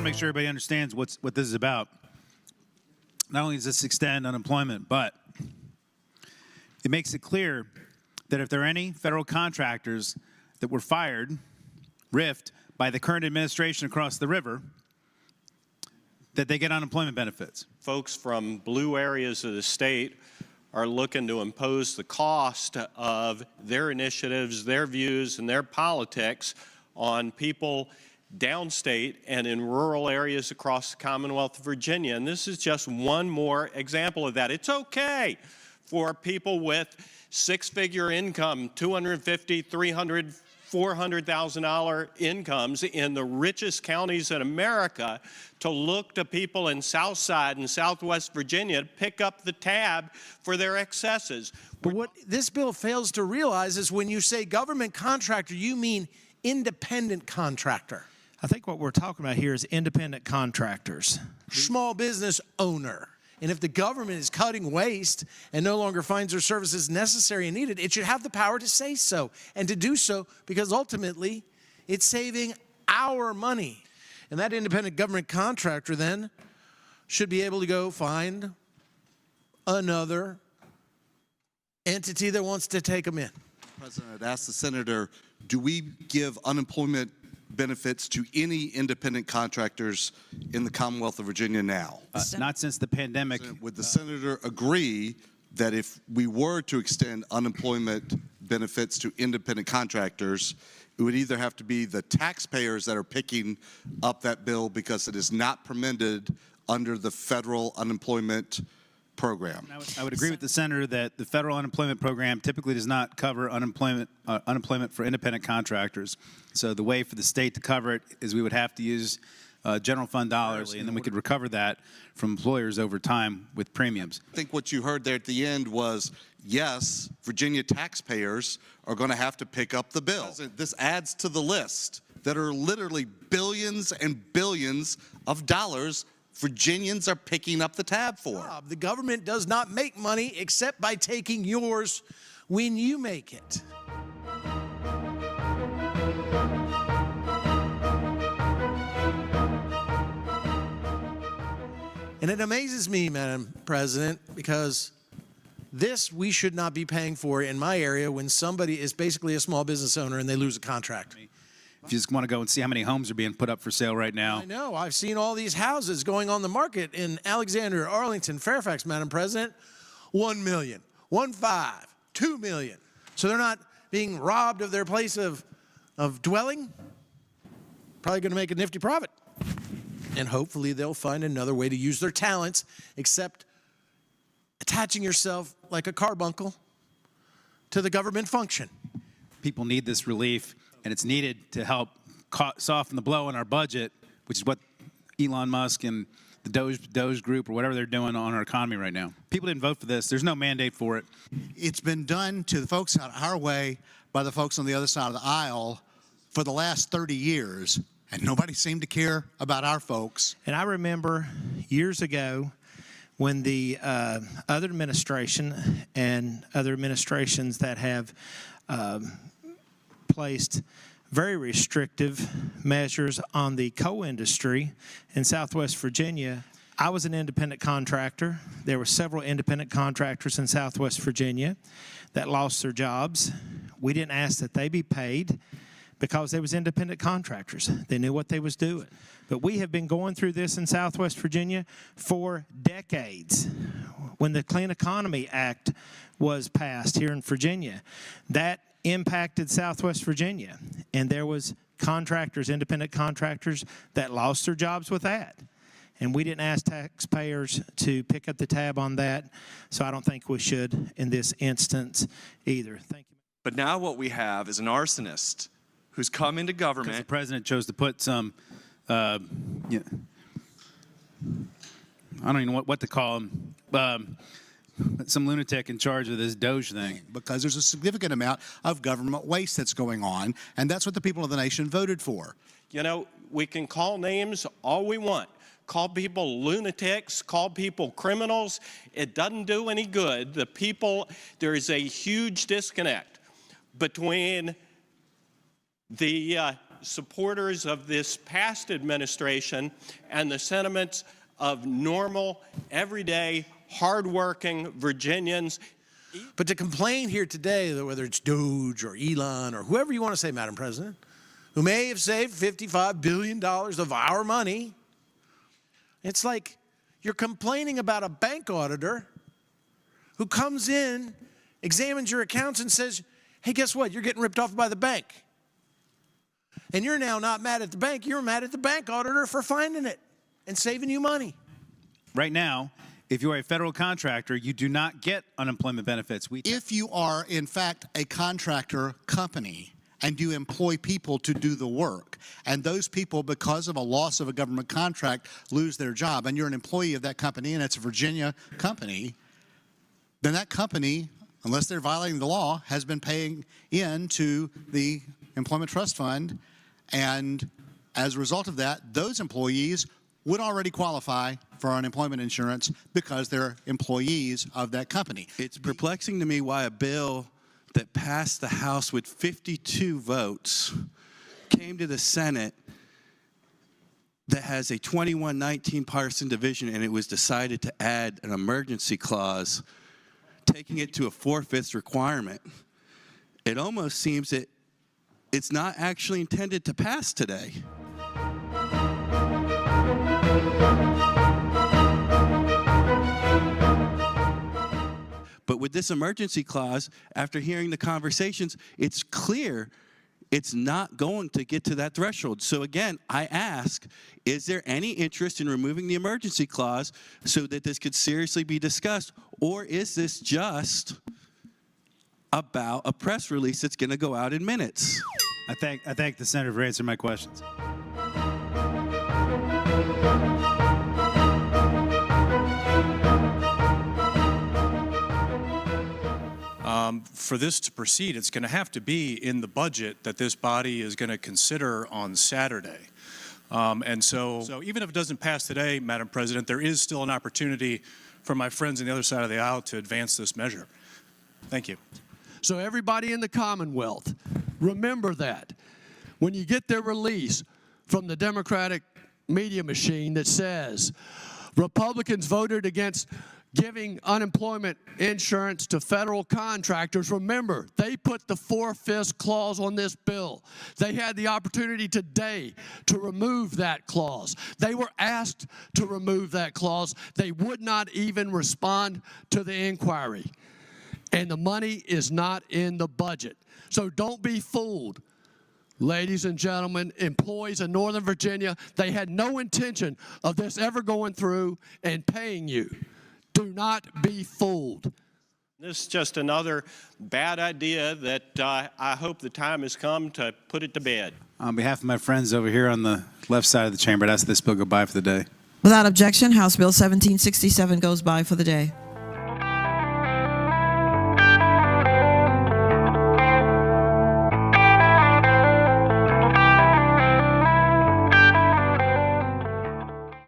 make sure everybody understands what this is about. Not only does this extend unemployment, but it makes it clear that if there are any federal contractors that were fired, riffed, by the current administration across the river, that they get unemployment benefits. Folks from blue areas of the state are looking to impose the cost of their initiatives, their views, and their politics on people downstate and in rural areas across the Commonwealth of Virginia. And this is just one more example of that. It's okay for people with six-figure income, $250,000, $300,000, $400,000 incomes in the richest counties in America to look to people in Southside and Southwest Virginia to pick up the tab for their excesses. But what this bill fails to realize is when you say government contractor, you mean independent contractor. I think what we're talking about here is independent contractors. Small business owner. And if the government is cutting waste and no longer finds their services necessary and needed, it should have the power to say so and to do so because ultimately it's saving our money. And that independent government contractor then should be able to go find another entity that wants to take them in. President, I'd ask the senator, do we give unemployment benefits to any independent contractors in the Commonwealth of Virginia now? Not since the pandemic. Would the senator agree that if we were to extend unemployment benefits to independent contractors, it would either have to be the taxpayers that are picking up that bill because it is not permitted under the federal unemployment program? I would agree with the senator that the federal unemployment program typically does not cover unemployment for independent contractors. So the way for the state to cover it is we would have to use general fund dollars, and then we could recover that from employers over time with premiums. I think what you heard there at the end was, yes, Virginia taxpayers are going to have to pick up the bill. This adds to the list that are literally billions and billions of dollars Virginians are picking up the tab for. The government does not make money except by taking yours when you make it. And it amazes me, Madam President, because this we should not be paying for in my area when somebody is basically a small business owner and they lose a contract. If you just want to go and see how many homes are being put up for sale right now. I know. I've seen all these houses going on the market in Alexandria, Arlington, Fairfax, Madam President. 1 million, 1.5, 2 million. So they're not being robbed of their place of dwelling. Probably going to make a nifty profit. And hopefully they'll find another way to use their talents except attaching yourself like a carbuncle to the government function. People need this relief, and it's needed to help soften the blow in our budget, which is what Elon Musk and the DOGE group or whatever they're doing on our economy right now. People didn't vote for this. There's no mandate for it. It's been done to the folks out our way by the folks on the other side of the aisle for the last 30 years, and nobody seemed to care about our folks. And I remember years ago when the other administration and other administrations that have placed very restrictive measures on the coal industry in Southwest Virginia. I was an independent contractor. There were several independent contractors in Southwest Virginia that lost their jobs. We didn't ask that they be paid because they was independent contractors. They knew what they was doing. But we have been going through this in Southwest Virginia for decades. When the Clean Economy Act was passed here in Virginia, that impacted Southwest Virginia, and there was contractors, independent contractors, that lost their jobs with that. And we didn't ask taxpayers to pick up the tab on that, so I don't think we should in this instance either. Thank you. But now what we have is an arsonist who's come into government. Because the president chose to put some, I don't even know what to call him, some lunatic in charge of this DOGE thing. Because there's a significant amount of government waste that's going on, and that's what the people of the nation voted for. You know, we can call names all we want. Call people lunatics, call people criminals. It doesn't do any good. The people, there is a huge disconnect between the supporters of this past administration and the sentiments of normal, everyday, hardworking Virginians. But to complain here today, that whether it's DOGE or Elon or whoever you want to say, Madam President, who may have saved $55 billion of our money, it's like you're complaining about a bank auditor who comes in, examines your accounts and says, hey, guess what? You're getting ripped off by the bank. And you're now not mad at the bank. You're mad at the bank auditor for finding it and saving you money. Right now, if you are a federal contractor, you do not get unemployment benefits. If you are, in fact, a contractor company and you employ people to do the work, and those people, because of a loss of a government contract, lose their job, and you're an employee of that company, and it's a Virginia company, then that company, unless they're violating the law, has been paying into the Employment Trust Fund, and as a result of that, those employees would already qualify for unemployment insurance because they're employees of that company. It's perplexing to me why a bill that passed the House with 52 votes came to the Senate that has a 21-19 partisan division, and it was decided to add an emergency clause, taking it to a 4/5 requirement. It almost seems that it's not actually intended to pass today. But with this emergency clause, after hearing the conversations, it's clear it's not going to get to that threshold. So again, I ask, is there any interest in removing the emergency clause so that this could seriously be discussed? Or is this just about a press release that's going to go out in minutes? I thank the senator for answering my questions. For this to proceed, it's going to have to be in the budget that this body is going to consider on Saturday. And so even if it doesn't pass today, Madam President, there is still an opportunity for my friends on the other side of the aisle to advance this measure. Thank you. So everybody in the Commonwealth, remember that. When you get their release from the Democratic media machine that says Republicans voted against giving unemployment insurance to federal contractors, remember, they put the 4/5 clause on this bill. They had the opportunity today to remove that clause. They were asked to remove that clause. They would not even respond to the inquiry. And the money is not in the budget. So don't be fooled. Ladies and gentlemen, employees in Northern Virginia, they had no intention of this ever going through and paying you. Do not be fooled. This is just another bad idea that I hope the time has come to put it to bed. On behalf of my friends over here on the left side of the chamber, I'd ask this bill go by for the day. Without objection, House Bill 1767 goes by for the day.